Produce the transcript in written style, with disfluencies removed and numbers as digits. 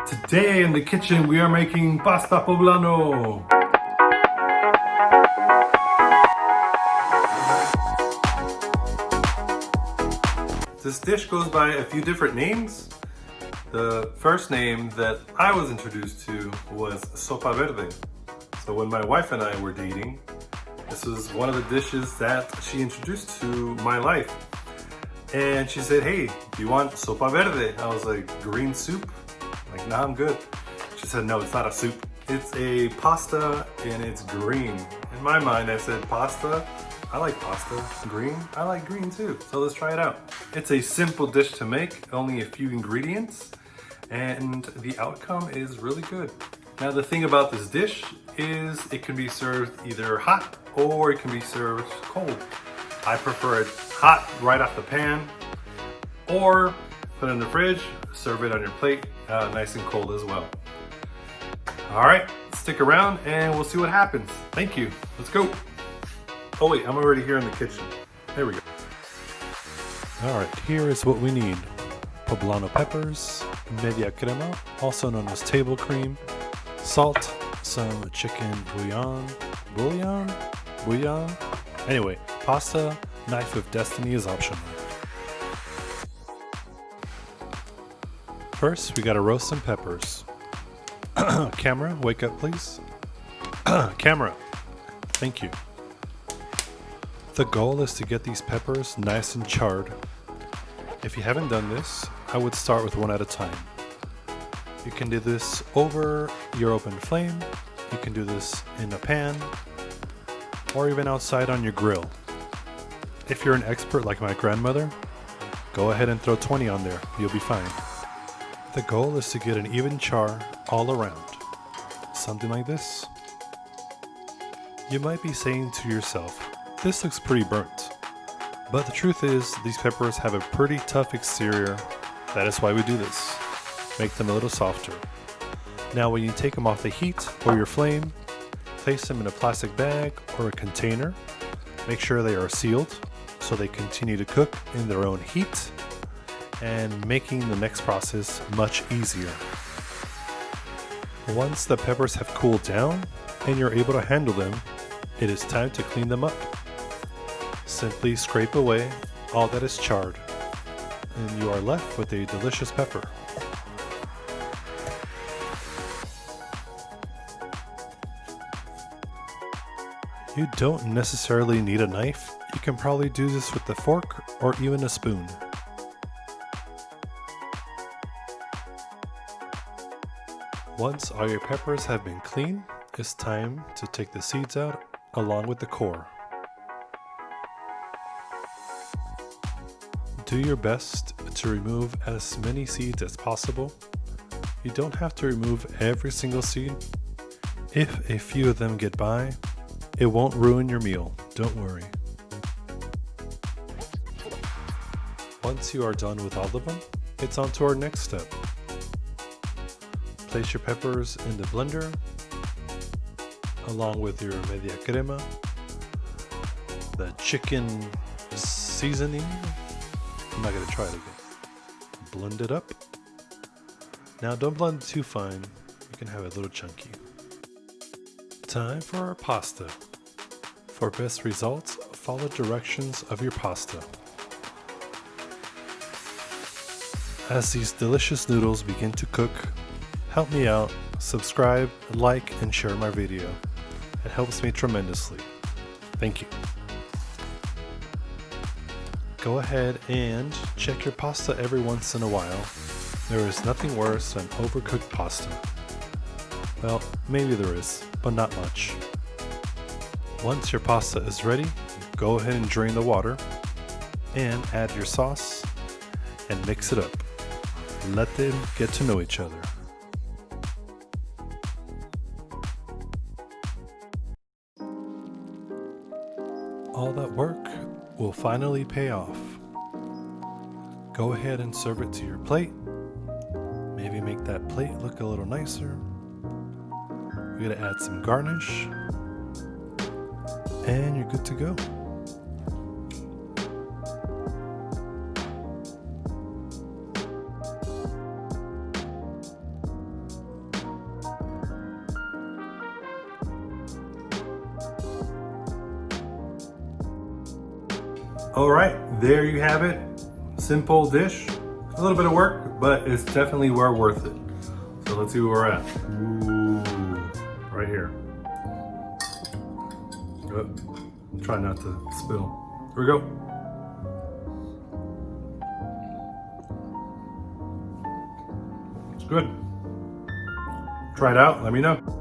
Today in the kitchen we are making pasta poblano. This dish goes by a few different names. The first name that I was introduced to was sopa verde. So when my wife and I were dating, this was one of the dishes that she introduced to my life. And she said, "Hey, do you want sopa verde?" I was like, "Green soup?" Like, "Nah, I'm good." She said, "No, it's not a soup. It's a pasta and it's green." In my mind, I said, "Pasta? I like pasta. Green? I like green too. So let's try it out." It's a simple dish to make, only a few ingredients, and the outcome is really good. Now the thing about this dish is it can be served either hot or it can be served cold. I prefer it hot right off the pan, or put it in the fridge, serve it on your plate, nice and cold as well. All right, stick around and we'll see what happens. Thank you, let's go. Oh wait, I'm already here in the kitchen. There we go. All right, here is what we need. Poblano peppers, media crema, also known as table cream, salt, some chicken bouillon. Anyway, pasta, knife of destiny is optional. First, we gotta roast some peppers. Camera, wake up please. Camera, thank you. The goal is to get these peppers nice and charred. If you haven't done this, I would start with one at a time. You can do this over your open flame, you can do this in a pan, or even outside on your grill. If you're an expert like my grandmother, go ahead and throw 20 on there, you'll be fine. The goal is to get an even char all around. Something like this. You might be saying to yourself, "This looks pretty burnt." But the truth is, these peppers have a pretty tough exterior. That is why we do this. Make them a little softer. Now when you take them off the heat or your flame, place them in a plastic bag or a container. Make sure they are sealed so they continue to cook in their own heat, and making the next process much easier. Once the peppers have cooled down and you're able to handle them, it is time to clean them up. Simply scrape away all that is charred, and you are left with a delicious pepper. You don't necessarily need a knife. You can probably do this with a fork or even a spoon. Once all your peppers have been cleaned, it's time to take the seeds out along with the core. Do your best to remove as many seeds as possible. You don't have to remove every single seed. If a few of them get by, it won't ruin your meal, don't worry. Once you are done with all of them, it's on to our next step. Place your peppers in the blender, along with your media crema, the chicken seasoning. I'm not going to try it again. Blend it up. Now don't blend it too fine, you can have it a little chunky. Time for our pasta. For best results, follow directions of your pasta. As these delicious noodles begin to cook, help me out, subscribe, like, and share my video. It helps me tremendously. Thank you. Go ahead and check your pasta every once in a while. There is nothing worse than overcooked pasta. Well, maybe there is, but not much. Once your pasta is ready, go ahead and drain the water and add your sauce and mix it up. Let them get to know each other. All that work will finally pay off. Go ahead and serve it to your plate. Maybe make that plate look a little nicer. We're gonna add some garnish, and you're good to go. All right, there you have it. Simple dish. A little bit of work, but it's definitely well worth it. So let's see where we're at. Ooh, right here. Oh, try not to spill. Here we go. It's good. Try it out, let me know.